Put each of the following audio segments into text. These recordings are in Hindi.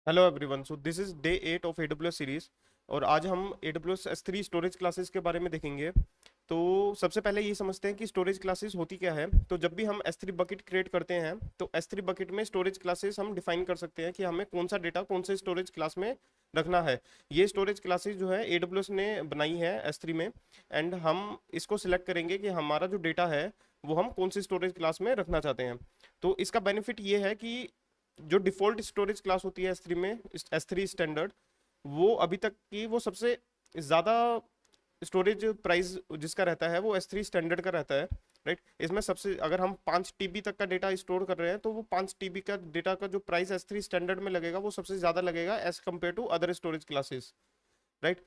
Hello everyone, so this is day 8 of AWS series. और आज हम AWS S3 स्टोरेज क्लासेस के बारे में देखेंगे। तो सबसे पहले ये समझते हैं कि स्टोरेज क्लासेस होती क्या है। तो जब भी हम S3 बकेट क्रिएट करते हैं तो S3 बकेट में स्टोरेज क्लासेस हम डिफाइन कर सकते हैं कि हमें कौन सा डेटा कौन से स्टोरेज क्लास में रखना है। ये स्टोरेज क्लासेस जो है AWS ने बनाई है S3 में। एंड हम इसको सिलेक्ट करेंगे कि हमारा जो डेटा है वो हम कौन सी स्टोरेज क्लास में रखना चाहते हैं। तो इसका बेनिफिट ये है कि जो डिफ़ॉल्ट स्टोरेज क्लास होती है S3 में, S3 स्टैंडर्ड, वो अभी तक की वो सबसे ज़्यादा स्टोरेज प्राइस जिसका रहता है वो S3 स्टैंडर्ड का रहता है। राइट, इसमें सबसे अगर हम 5 TB तक का डेटा स्टोर कर रहे हैं तो वो 5 TB का डेटा का जो प्राइस S3 स्टैंडर्ड में लगेगा वो सबसे ज़्यादा लगेगा as compared to other storage classes. Right,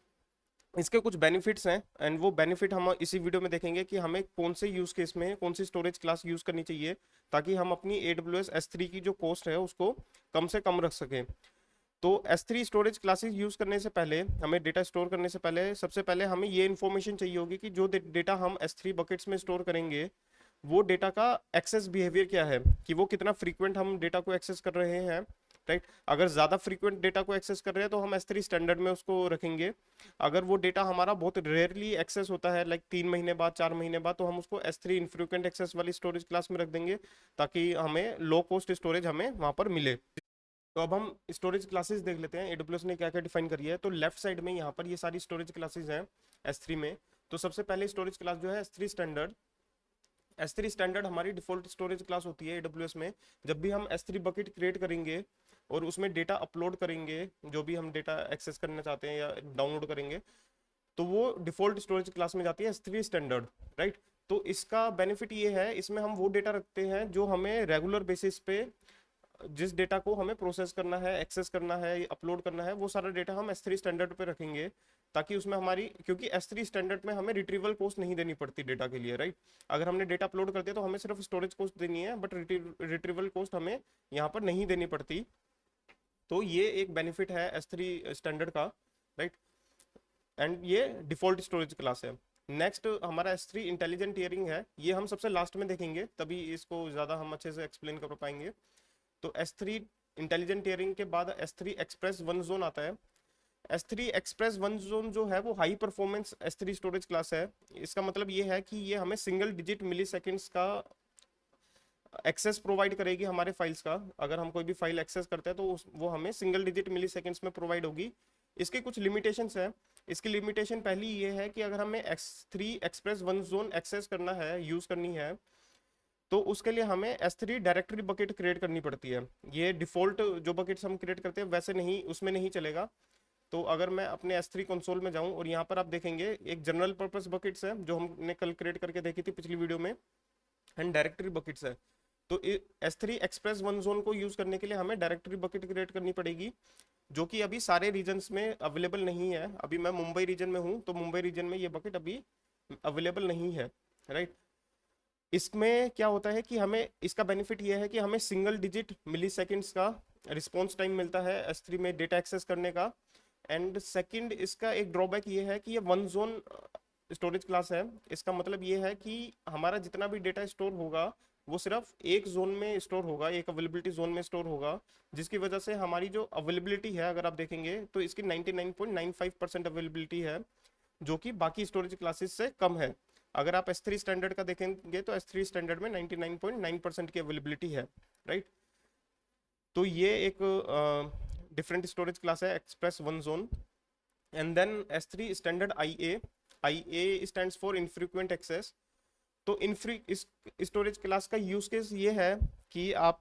इसके कुछ बेनिफिट्स हैं एंड वो बेनिफिट हम इसी वीडियो में देखेंगे कि हमें कौन से यूज़ केस में कौन सी स्टोरेज क्लास यूज़ करनी चाहिए ताकि हम अपनी AWS S3 की जो कॉस्ट है उसको कम से कम रख सकें। तो S3 स्टोरेज क्लासेस यूज़ करने से पहले, हमें डेटा स्टोर करने से पहले, सबसे पहले हमें ये इन्फॉर्मेशन चाहिए होगी कि जो डेटा हम S3 बकेट्स में स्टोर करेंगे वो डेटा का एक्सेस बिहेवियर क्या है, कि वो कितना फ्रीक्वेंट हम डेटा को एक्सेस कर रहे हैं। राइट, अगर ज़्यादा फ्रीक्वेंट डेटा को एक्सेस कर रहे हैं तो हम S3 स्टैंडर्ड में उसको रखेंगे। अगर वो डेटा हमारा बहुत रेयरली एक्सेस होता है, लाइक 3 महीने बाद, 4 महीने बाद, तो हम उसको S3 इनफ्रीक्वेंट एक्सेस वाली स्टोरेज क्लास में रख देंगे ताकि हमें लो कॉस्ट स्टोरेज हमें वहाँ पर मिले। तो अब हम स्टोरेज क्लासेस देख लेते हैं AWS ने क्या क्या डिफाइन करी है। तो लेफ्ट साइड में यहाँ पर ये सारी स्टोरेज क्लासेस हैं S3 में। तो सबसे पहले स्टोरेज क्लास जो है S3 स्टैंडर्ड। S3 स्टैंडर्ड हमारी डिफॉल्ट स्टोरेज क्लास होती है AWS में। जब भी हम S3 बकेट क्रिएट करेंगे और उसमें डेटा अपलोड करेंगे, जो भी हम डेटा एक्सेस करना चाहते हैं या डाउनलोड करेंगे, तो वो डिफॉल्ट स्टोरेज क्लास में जाती है S3 स्टैंडर्ड। राइट, तो इसका बेनिफिट ये है, इसमें हम वो डेटा रखते हैं जो हमें रेगुलर बेसिस पे, जिस डेटा को हमें प्रोसेस करना है, एक्सेस करना है, अपलोड करना है, वो सारा डेटा हम S3 स्टैंडर्ड पे रखेंगे ताकि उसमें हमारी, क्योंकि S3 स्टैंडर्ड में हमें रिट्रीवल कॉस्ट नहीं देनी पड़ती डेटा के लिए। राइट, अगर हमने डेटा अपलोड कर दिया तो हमें सिर्फ स्टोरेज कॉस्ट देनी है, बट रिट्रीवल कॉस्ट हमें यहाँ पर नहीं देनी पड़ती। तो ये एक बेनिफिट है S3 स्टैंडर्ड का। राइट, एंड ये डिफॉल्ट स्टोरेज क्लास है। नेक्स्ट हमारा S3 इंटेलिजेंट टियरिंग है, ये हम सबसे लास्ट में देखेंगे, तभी इसको ज़्यादा हम अच्छे से एक्सप्लेन कर पाएंगे। तो S3 इंटेलिजेंट टियरिंग के बाद S3 एक्सप्रेस वन जोन आता है। S3 एक्सप्रेस वन जोन जो है वो high performance S3 storage class है। इसका मतलब ये है कि ये हमें सिंगल डिजिट मिली सेकेंड्स का एक्सेस प्रोवाइड करेगी हमारे फाइल्स का। अगर हम कोई भी फाइल एक्सेस करते हैं तो वो हमें सिंगल डिजिट मिली सेकेंड्स में प्रोवाइड होगी। इसके कुछ लिमिटेशंस है। इसकी लिमिटेशन पहली ये है कि अगर हमें S3 express one zone access करना है, यूज़ करनी है, तो उसके लिए हमें S3 डायरेक्टरी बकेट क्रिएट करनी पड़ती है। ये डिफ़ॉल्ट जो बकेट्स हम क्रिएट करते हैं वैसे नहीं, उसमें नहीं चलेगा। तो अगर मैं अपने S3 कंसोल में जाऊं और यहाँ पर आप देखेंगे एक जनरल पर्पस बकेट्स है जो हमने कल क्रिएट करके देखी थी पिछली वीडियो में, एंड डायरेक्टरी बकेट्स है। तो S3 एक्सप्रेस वन जोन को यूज़ करने के लिए हमें डायरेक्टरी बकेट क्रिएट करनी पड़ेगी, जो कि अभी सारे रीजन्स में अवेलेबल नहीं है। अभी मैं मुंबई रीजन में हूँ तो मुंबई रीजन में ये बकेट अभी अवेलेबल नहीं है। राइट, इसमें क्या होता है कि हमें, इसका बेनिफिट ये है कि हमें सिंगल डिजिट मिली सेकेंड्स का रिस्पॉन्स टाइम मिलता है S3 में डेटा एक्सेस करने का। एंड सेकंड, इसका एक ड्रॉबैक ये है कि ये वन जोन स्टोरेज क्लास है। इसका मतलब ये है कि हमारा जितना भी डेटा स्टोर होगा वो सिर्फ एक जोन में स्टोर होगा, एक अवेलेबिलिटी जोन में स्टोर होगा, जिसकी वजह से हमारी जो अवेलेबिलिटी है, अगर आप देखेंगे तो इसकी 99.95% अवेलेबिलिटी है, जो कि बाकी स्टोरेज क्लासेस से कम है। अगर आप S3 स्टैंडर्ड का देखेंगे तो S3 स्टैंडर्ड में 99.9% की अवेलेबिलिटी है। राइट, तो ये एक डिफरेंट स्टोरेज क्लास है express one zone. And then S3 standard IA। IA stands for infrequent access. तो इनफ्री इस स्टोरेज क्लास का यूज केस ये है कि आप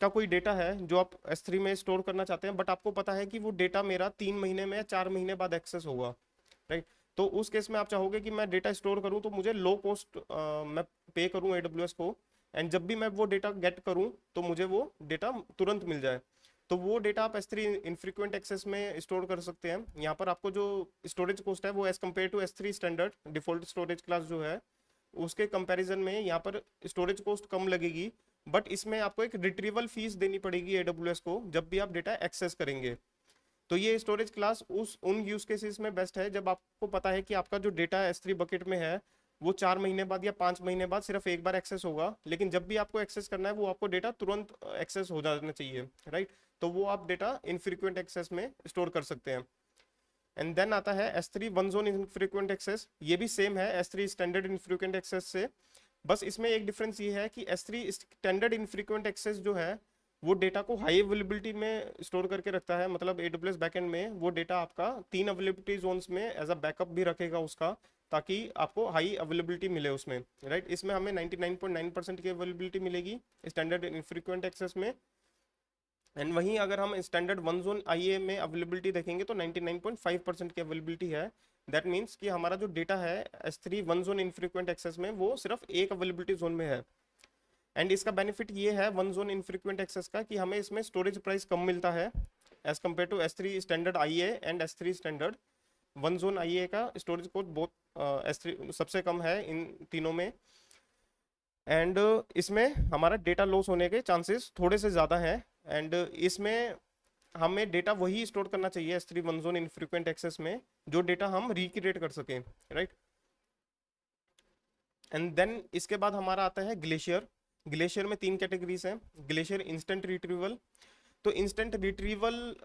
का कोई डेटा है जो आप S3 में स्टोर करना चाहते हैं, बट आपको पता है कि वो डेटा मेरा 3 महीने में या 4 महीने बाद एक्सेस होगा। राइट, तो उस केस में आप चाहोगे कि मैं डेटा स्टोर करूं तो मुझे लो कॉस्ट मैं पे करूं AWS को, एंड जब भी मैं वो डेटा गेट करूं तो मुझे वो डेटा तुरंत मिल जाए। तो वो डेटा आप S3 इनफ्रीक्वेंट एक्सेस में स्टोर कर सकते हैं। यहाँ पर आपको जो स्टोरेज कॉस्ट है वो as compared to S3 standard default storage class जो है उसके कंपैरिजन में यहाँ पर स्टोरेज कॉस्ट कम लगेगी, बट इसमें आपको एक रिट्रीवल फीस देनी पड़ेगी AWS को जब भी आप डेटा एक्सेस करेंगे। तो ये स्टोरेज क्लास उन यूज केसेस में बेस्ट है जब आपको पता है कि आपका जो डेटा S3 बकेट में है वो 4 महीने बाद या 5 महीने बाद सिर्फ एक बार एक्सेस होगा, लेकिन जब भी आपको एक्सेस करना है वो आपको डेटा तुरंत एक्सेस हो जाना चाहिए, राइट। तो वो आप डेटा इनफ्रीक्वेंट एक्सेस में स्टोर कर सकते हैं। एंड देन आता है S3 one zone infrequent access. ये भी सेम है S3 स्टैंडर्ड इनफ्रीक्वेंट एक्सेस से, बस इसमें एक डिफरेंस ये है कि S3 स्टैंडर्ड इनफ्रीक्वेंट एक्सेस जो है वो डेटा को हाई अवेलेबिलिटी में स्टोर करके रखता है, मतलब AWS बैकएंड में वो डेटा आपका 3 अवेलेबिलिटी जोन्स में एज अ बैकअप भी रखेगा उसका, ताकि आपको हाई अवेलेबिलिटी मिले उसमें, राइट। इसमें हमें 99.9% की अवेलेबिलिटी मिलेगी स्टैंडर्ड इनफ्रीक्वेंट एक्सेस में। एंड वहीं अगर हम स्टैंडर्ड वन जोन आईए में अवेलेबिलिटी देखेंगे तो 99.5% की अवेलेबिलिटी है। दैट मीन्स कि हमारा जो डेटा है S3 one zone infrequent access में वो सिर्फ एक अवेलेबिलिटी जोन में है। एंड इसका बेनिफिट ये है वन जोन इनफ्रीक्वेंट एक्सेस का कि हमें इसमें स्टोरेज प्राइस कम मिलता है as compared to S3 standard IA and S3 standard one zone IA का स्टोरेज कॉस्ट बहुत S3 सबसे कम है इन तीनों में। एंड इसमें हमारा डेटा लॉस होने के चांसेस थोड़े से ज़्यादा हैं। एंड इसमें हमें डेटा वही स्टोर करना चाहिए S3 one zone infrequent access में जो डेटा हम रिक्रिएट कर सकें, राइट। एंड देन इसके बाद हमारा आता है ग्लेशियर। ग्लेशियर में 3 कैटेगरीज हैं। Glacier instant retrieval. तो इंस्टेंट रिट्रीवल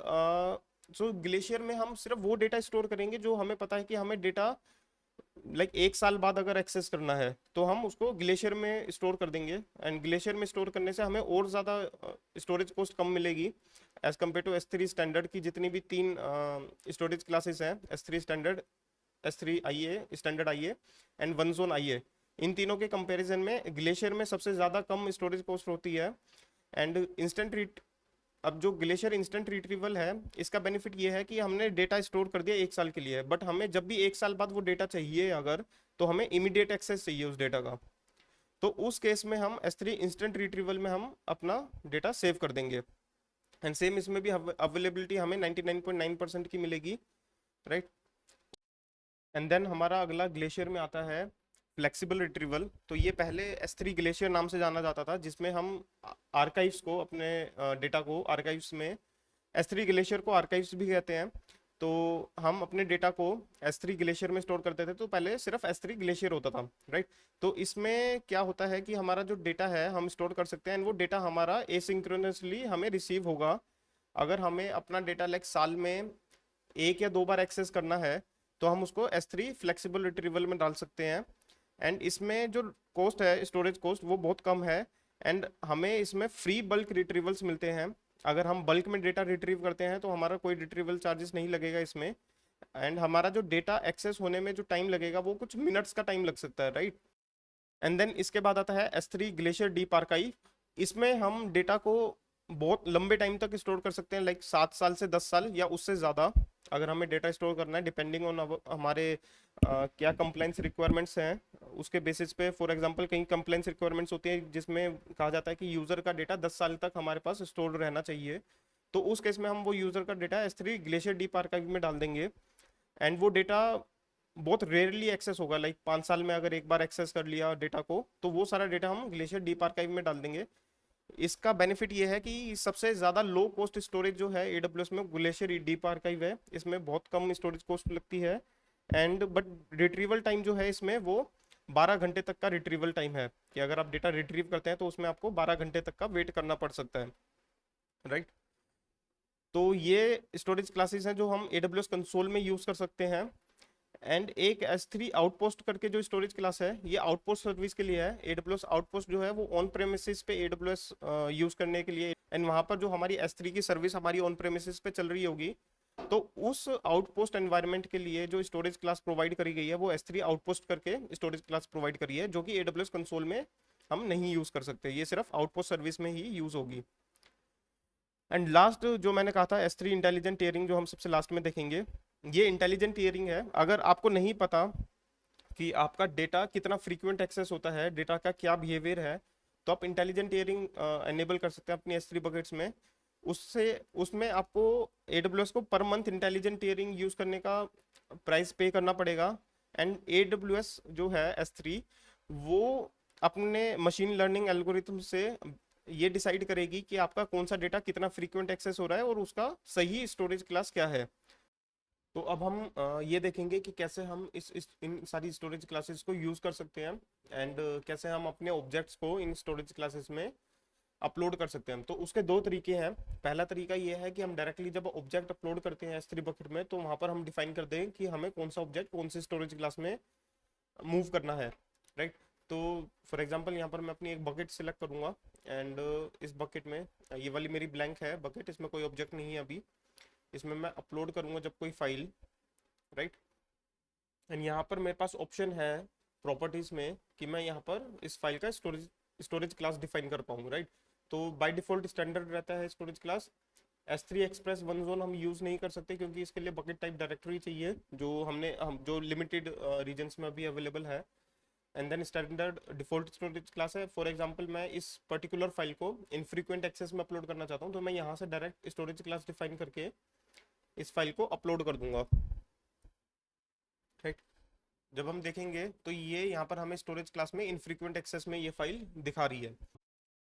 सो ग्लेशियर में हम सिर्फ वो डेटा स्टोर करेंगे जो हमें पता है कि हमें डेटा लाइक 1 साल बाद अगर एक्सेस करना है तो हम उसको ग्लेशियर में स्टोर कर देंगे। एंड ग्लेशियर में स्टोर करने से हमें और ज़्यादा स्टोरेज कॉस्ट कम मिलेगी as compared to S3 standard की जितनी भी 3 स्टोरेज क्लासेस हैं, S3 स्टैंडर्ड, S3 आईए standard IA and one zone आईए। इन तीनों के कंपैरिजन में ग्लेशियर में सबसे ज़्यादा कम स्टोरेज कॉस्ट होती है। एंड अब जो ग्लेशियर इंस्टेंट रिट्रीवल है इसका बेनिफिट ये है कि हमने डेटा स्टोर कर दिया 1 साल के लिए, बट हमें जब भी 1 साल बाद वो डेटा चाहिए अगर, तो हमें इमीडिएट एक्सेस चाहिए उस डेटा का, तो उस केस में हम S3 इंस्टेंट रिट्रीवल में हम अपना डेटा सेव कर देंगे। एंड सेम इसमें भी अवेलेबिलिटी हमें 99.9% की मिलेगी, राइट। एंड देन हमारा अगला ग्लेशियर में आता है फ्लेक्सिबल रिट्रीवल। तो ये पहले S3 ग्लेशियर नाम से जाना जाता था, जिसमें हम आर्काइव्स को अपने डेटा को आर्काइव्स में, S3 ग्लेशियर को आर्काइव्स भी कहते हैं, तो हम अपने डेटा को S3 ग्लेशियर में स्टोर करते थे। तो पहले सिर्फ S3 ग्लेशियर होता था, राइट। तो इसमें क्या होता है कि हमारा जो डेटा है हम स्टोर कर सकते हैं, वो डेटा हमारा एसिंक्रोनसली हमें रिसीव होगा। अगर हमें अपना डेटा लाइक साल में 1 या 2 बार एक्सेस करना है तो हम उसको S3 फ्लेक्सिबल रिट्रीवल में डाल सकते हैं। एंड इसमें जो कॉस्ट है स्टोरेज कॉस्ट वो बहुत कम है। एंड हमें इसमें फ्री बल्क रिट्रीवल्स मिलते हैं। अगर हम बल्क में डेटा रिट्रीव करते हैं तो हमारा कोई रिट्रीवल चार्जेस नहीं लगेगा इसमें। एंड हमारा जो डेटा एक्सेस होने में जो टाइम लगेगा वो कुछ मिनट्स का टाइम लग सकता है, राइट। एंड देन इसके बाद आता है S3 ग्लेशियर डीप आर्काइव। इसमें हम डेटा को बहुत लंबे टाइम तक स्टोर कर सकते हैं, लाइक 7 साल से 10 साल या उससे ज़्यादा, अगर हमें डेटा स्टोर करना है डिपेंडिंग ऑन हमारे क्या कंप्लाइंस रिक्वायरमेंट्स हैं उसके बेसिस पे। फॉर एग्जांपल कहीं कंप्लाइंस रिक्वायरमेंट्स होती है जिसमें कहा जाता है कि यूज़र का डेटा 10 साल तक हमारे पास स्टोर रहना चाहिए, तो उस केस में हम वो यूज़र का data S3 glacier deep archive में डाल देंगे। एंड वो डेटा बहुत रेयरली एक्सेस होगा, लाइक 5 साल में अगर एक बार एक्सेस कर लिया डेटा को तो वो सारा डेटा हम ग्लेशियर डीप आर्काइव में डाल देंगे। इसका बेनिफिट ये है कि सबसे ज़्यादा लो कॉस्ट स्टोरेज जो है AWS में ग्लेशियर डीप आर्काइव है, इसमें बहुत कम स्टोरेज कॉस्ट लगती है। एंड बट रिट्रीवल टाइम जो है इसमें वो 12 घंटे तक का रिट्रीवल टाइम है, कि अगर आप डेटा रिट्रीव करते हैं तो उसमें आपको 12 घंटे तक का वेट करना पड़ सकता है, राइट। तो ये स्टोरेज क्लासेस हैं जो हम AWS कंसोल में यूज़ कर सकते हैं। एंड एक S3 आउटपोस्ट करके जो स्टोरेज क्लास है ये आउटपोस्ट सर्विस के लिए है। AWS आउटपोस्ट जो है वो ऑन प्रेमिसेस पे AWS यूज करने के लिए, एंड वहाँ पर जो हमारी S3 की सर्विस हमारी ऑन प्रेमिसेस पे चल रही होगी, तो उस आउटपोस्ट एनवायरनमेंट के लिए जो स्टोरेज क्लास प्रोवाइड करी गई है वो S3 आउटपोस्ट करके स्टोरेज क्लास प्रोवाइड करी है, जो कि AWS कंसोल में हम नहीं यूज कर सकते, ये सिर्फ आउटपोस्ट सर्विस में ही यूज होगी। एंड लास्ट जो मैंने कहा था S3 इंटेलिजेंट टियरिंग, जो हम सबसे लास्ट में देखेंगे, ये इंटेलिजेंट टियरिंग है। अगर आपको नहीं पता कि आपका डेटा कितना फ्रीक्वेंट एक्सेस होता है, डेटा का क्या बिहेवियर है, तो आप इंटेलिजेंट टियरिंग एनेबल कर सकते हैं अपनी S3 बकेट्स में। उससे उसमें आपको AWS को per month intelligent tearing use करने का प्राइस पे करना पड़ेगा। एंड AWS जो है S3 वो अपने मशीन लर्निंग एल्गोरिथम से ये डिसाइड करेगी कि आपका कौन सा डेटा कितना फ्रीक्वेंट एक्सेस हो रहा है और उसका सही स्टोरेज क्लास क्या है। तो अब हम ये देखेंगे कि कैसे हम इस इन सारी स्टोरेज क्लासेस को यूज़ कर सकते हैं, एंड कैसे हम अपने ऑब्जेक्ट्स को इन स्टोरेज क्लासेस में अपलोड कर सकते हैं। तो उसके दो तरीके हैं। पहला तरीका ये है कि हम डायरेक्टली जब ऑब्जेक्ट अपलोड करते हैं S3 बकेट में, तो वहाँ पर हम डिफाइन कर दें कि हमें कौन सा ऑब्जेक्ट कौन सी स्टोरेज क्लास में मूव करना है, राइट। तो फॉर एग्जांपल यहाँ पर मैं अपनी एक बकेट सिलेक्ट करूँगा, एंड इस बकेट में ये वाली मेरी ब्लैंक है बकेट, इसमें कोई ऑब्जेक्ट नहीं है अभी। इसमें मैं अपलोड करूँगा जब कोई फाइल, राइट। एंड यहाँ पर मेरे पास ऑप्शन है प्रॉपर्टीज में कि मैं यहाँ पर इस फाइल का स्टोरेज स्टोरेज क्लास डिफाइन कर पाऊँ, राइट। तो बाय डिफॉल्ट स्टैंडर्ड रहता है storage class S3 express one zone हम यूज़ नहीं कर सकते, क्योंकि इसके लिए बकेट टाइप डायरेक्टरी चाहिए जो हम जो लिमिटेड रीजन्स में अभी अवेलेबल है। And then standard default storage class है। फॉर एग्जांपल मैं इस पर्टिकुलर फाइल को इनफ्रीक्वेंट एक्सेस में अपलोड करना चाहता हूँ, तो मैं यहाँ से डायरेक्ट स्टोरेज क्लास डिफाइन करके इस फाइल को अपलोड कर दूंगा, राइट। जब हम देखेंगे तो ये यहाँ पर हमें स्टोरेज क्लास में इनफ्रीक्वेंट एक्सेस में ये फाइल दिखा रही है।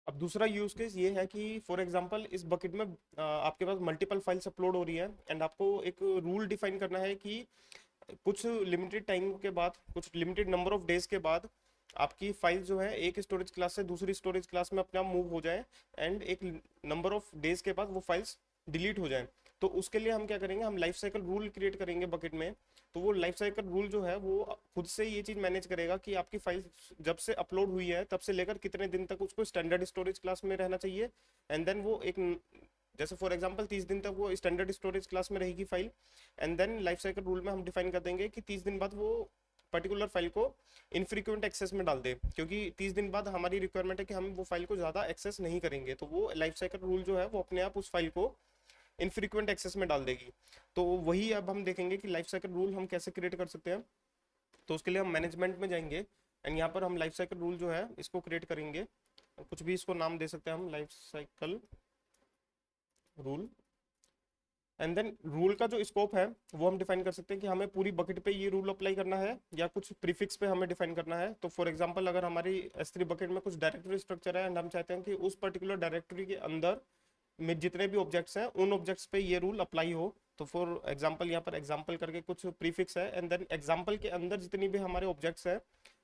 अब दूसरा यूज केस ये है कि फॉर एग्जांपल इस बकेट में आपके पास मल्टीपल फाइल्स अपलोड हो रही है, एंड आपको एक रूल डिफाइन करना है कि कुछ लिमिटेड टाइम के बाद, कुछ लिमिटेड नंबर ऑफ डेज के बाद आपकी फाइल जो है एक स्टोरेज क्लास से दूसरी स्टोरेज क्लास में अपने आप मूव हो जाए, एंड एक नंबर ऑफ डेज के बाद वो फाइल्स डिलीट हो जाए। तो उसके लिए हम क्या करेंगे, हम लाइफ साइकिल रूल क्रिएट करेंगे बकेट में। तो वो लाइफ साइकिल रूल जो है वो खुद से ये चीज मैनेज करेगा कि आपकी फाइल जब से अपलोड हुई है तब से लेकर कितने दिन तक उसको स्टैंडर्ड स्टोरेज क्लास में रहना चाहिए। एंड देन वो एक, जैसे फॉर एग्जांपल 30 दिन तक वो स्टैंडर्ड स्टोरेज क्लास में रहेगी file, and then life cycle rule में हम डिफाइन कर देंगे कि 30 दिन बाद वो पर्टिकुलर फाइल को इनफ्रीक्वेंट एक्सेस में डाल दे, क्योंकि 30 दिन बाद हमारी रिक्वायरमेंट है कि हम वो फाइल को ज़्यादा एक्सेस नहीं करेंगे, तो वो लाइफ साइकिल रूल जो है वो अपने आप उस फाइल को इनफ्रीक्वेंट एक्सेस में डाल देगी। तो वही अब हम देखेंगे कि लाइफ साइकिल रूल हम कैसे क्रिएट कर सकते हैं। तो उसके लिए हम मैनेजमेंट में जाएंगे, एंड यहाँ पर हम लाइफ साइकिल रूल जो है इसको क्रिएट करेंगे। कुछ भी इसको नाम दे सकते हैं हम, life cycle rule. And then rule का जो स्कोप है वो हम डिफाइन कर सकते हैं कि हमें पूरी बकेट पे ये रूल अप्लाई करना है या कुछ प्रीफिक्स पे हमें डिफाइन करना है। तो फॉर एग्जांपल अगर हमारी S3 बकेट में कुछ डायरेक्टरी स्ट्रक्चर है, एंड हम चाहते हैं कि उस पर्टिकुलर डायरेक्टरी के अंदर में जितने भी ऑब्जेक्ट्स हैं उन ऑब्जेक्ट्स पे ये रूल अप्लाई हो, तो फॉर एग्जांपल यहाँ पर एग्जांपल करके कुछ प्रीफिक्स है, एंड देन एग्जांपल के अंदर जितनी भी हमारे ऑब्जेक्ट्स हैं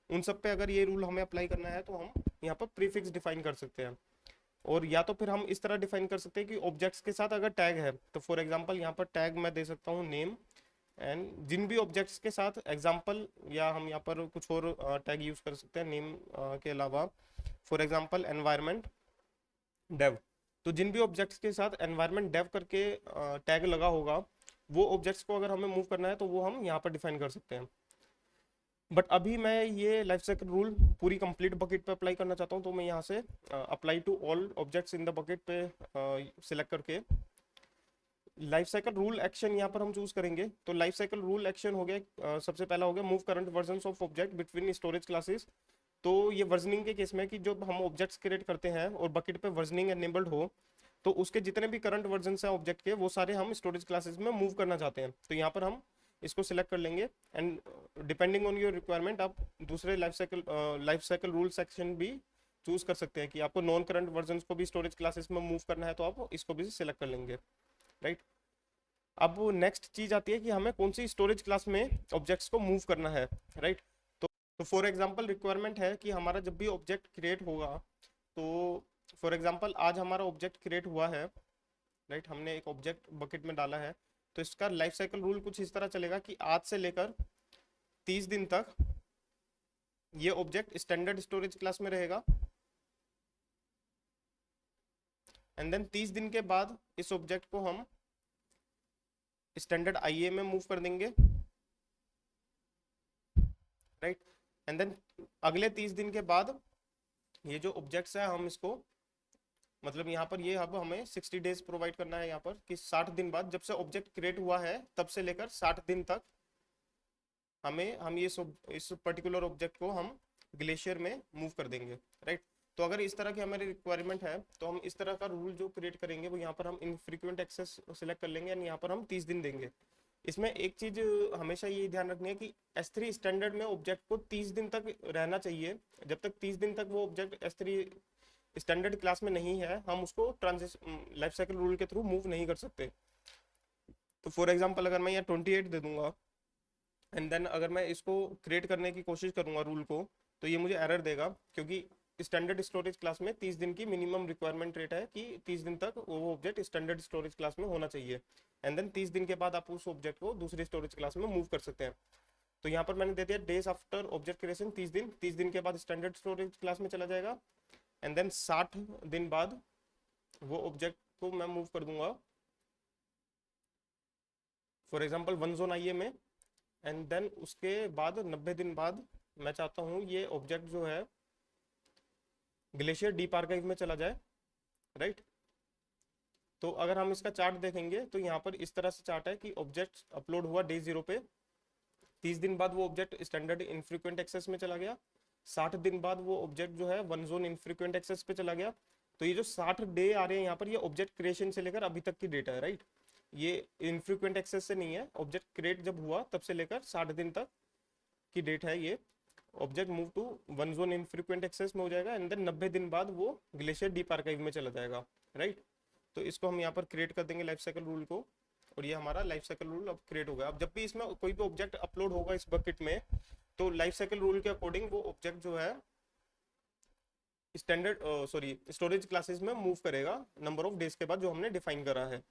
उन सब पे अगर ये रूल हमें अप्लाई करना है तो हम यहाँ पर प्रीफिक्स डिफाइन कर सकते हैं। और या तो फिर हम इस तरह डिफाइन कर सकते हैं कि ऑब्जेक्ट्स के साथ अगर टैग है, तो फॉर एग्जांपल यहाँ पर टैग मैं दे सकता हूँ नेम, एंड जिन भी ऑब्जेक्ट्स के साथ एग्जांपल, या हम यहाँ पर कुछ और टैग यूज कर सकते हैं नेम के अलावा, फॉर एग्जांपल एनवायरनमेंट डेव। तो जिन भी ऑब्जेक्ट्स के साथ एनवायरनमेंट डेव करके टैग लगा होगा, वो ऑब्जेक्ट्स को अगर हमें मूव करना है तो वो हम यहाँ पर डिफाइन कर सकते हैं। बट अभी मैं ये लाइफ साइकिल रूल पूरी कंप्लीट बकेट पे अप्लाई करना चाहता हूँ, तो मैं यहाँ से apply to all objects in the bucket पे सिलेक्ट करके लाइफ साइकिल रूल एक्शन यहाँ पर हम चूज करेंगे। तो लाइफ साइकिल रूल एक्शन हो गया, सबसे पहला हो गया move current version of object between storage classes. तो ये वर्जनिंग के केस में कि जब हम ऑब्जेक्ट्स क्रिएट करते हैं और बकेट पे वर्जनिंग एनेबल्ड हो, तो उसके जितने भी करंट वर्जन हैं ऑब्जेक्ट के वो सारे हम स्टोरेज क्लासेस में मूव करना चाहते हैं। तो यहाँ पर हम इसको सिलेक्ट कर लेंगे, and depending on your requirement आप दूसरे लाइफ साइकिल रूल सेक्शन भी चूज कर सकते हैं कि आपको नॉन करंट वर्जन को भी स्टोरेज क्लासेस में मूव करना है तो आप इसको भी सिलेक्ट कर लेंगे, राइट। अब नेक्स्ट चीज आती है कि हमें कौन सी स्टोरेज क्लास में ऑब्जेक्ट्स को मूव करना है, राइट। तो फॉर एग्जांपल रिक्वायरमेंट है कि हमारा जब भी ऑब्जेक्ट क्रिएट होगा, तो फॉर एग्जांपल आज हमारा ऑब्जेक्ट क्रिएट हुआ है, राइट, हमने एक ऑब्जेक्ट बकेट में डाला है। तो इसका लाइफ साइकिल रूल कुछ इस तरह चलेगा कि आज से लेकर 30 दिन तक ये ऑब्जेक्ट स्टैंडर्ड स्टोरेज क्लास में रहेगा, एंड देन 30 दिन के बाद इस ऑब्जेक्ट को हम स्टैंडर्ड IA में मूव कर देंगे, राइट। एंड देन अगले 30 दिन के बाद ये जो ऑब्जेक्ट्स है हम इसको, मतलब यहाँ पर ये अब हमें 60 डेज प्रोवाइड करना है यहाँ पर कि 60 दिन बाद जब से ऑब्जेक्ट क्रिएट हुआ है तब से लेकर 60 दिन तक हम ये इस पर्टिकुलर ऑब्जेक्ट को हम ग्लेशियर में मूव कर देंगे, राइट। तो अगर इस तरह की हमारी रिक्वायरमेंट है तो हम इस तरह का रूल जो क्रिएट करेंगे वो यहाँ पर हम इनफ्रीक्वेंट एक्सेस सेलेक्ट कर लेंगे, एंड यहाँ पर हम 30 दिन देंगे। इसमें एक चीज हमेशा ये ध्यान रखनी है कि S3 स्टैंडर्ड में ऑब्जेक्ट को 30 दिन तक रहना चाहिए। जब तक 30 दिन तक वो ऑब्जेक्ट S3 स्टैंडर्ड क्लास में नहीं है, हम उसको ट्रांजिशन लाइफ साइकिल रूल के थ्रू मूव नहीं कर सकते। तो फॉर एग्जांपल अगर मैं यहाँ 28 दे दूंगा एंड देन अगर मैं इसको क्रिएट करने की कोशिश करूंगा रूल को, तो ये मुझे एरर देगा, क्योंकि स्टैंडर्ड स्टोरेज क्लास में 30 दिन की मिनिमम रिक्वायरमेंट रेट है कि 30 दिन तक वो ऑब्जेक्ट स्टैंडर्ड स्टोरेज क्लास में होना चाहिए, एंड देन 30 दिन के बाद आप उस ऑब्जेक्ट को दूसरी स्टोरेज क्लास में मूव कर सकते हैं। तो यहाँ पर मैंने दे दिया डेज आफ्टर ऑब्जेक्ट क्रिएशन 30 दिन, 30 दिन के बाद स्टैंडर्ड स्टोरेज क्लास में चला जाएगा, एंड देन 60 दिन बाद वो ऑब्जेक्ट को मैं मूव कर दूंगा फॉर एग्जाम्पल वन जोन आईए में, एंड देन उसके बाद 90 दिन बाद मैं चाहता हूँ ये ऑब्जेक्ट जो है ग्लेशियर डीप आर्काइव में चला जाए, राइट। तो अगर हम इसका चार्ट देखेंगे तो यहाँ पर इस तरह से चार्ट है कि ऑब्जेक्ट अपलोड हुआ डे 0 पे, 30 दिन बाद वो ऑब्जेक्ट स्टैंडर्ड इनफ्रीक्वेंट एक्सेस में चला गया, 60 दिन बाद वो ऑब्जेक्ट जो है वन जोन इनफ्रीक्वेंट एक्सेस पे चला गया। तो ये जो 60 डे आ रहे हैं यहाँ पर, ये ऑब्जेक्ट क्रिएशन से लेकर अभी तक की डेटा है, राइट। ये इनफ्रीक्वेंट एक्सेस से नहीं है, ऑब्जेक्ट क्रिएट जब हुआ तब से लेकर 60 दिन तक की डेट है ये। Object move to one zone infrequent access में हो जाएगा, एंड देन 90 दिन बाद वो ग्लेशियर डीप आर्काइव में चला जाएगा, राइट। तो इसको हम यहाँ पर क्रिएट कर देंगे लाइफ साइकिल रूल को, और ये हमारा लाइफ साइकिल रूल अब क्रिएट हो गया। अब जब भी इसमें कोई भी ऑब्जेक्ट अपलोड होगा इस बकेट में, तो लाइफ साइकिल रूल के अकॉर्डिंग वो ऑब्जेक्ट जो है स्टैंडर्ड स्टोरेज क्लासेस में मूव करेगा नंबर ऑफ डेज के बाद जो हमने डिफाइन करा है।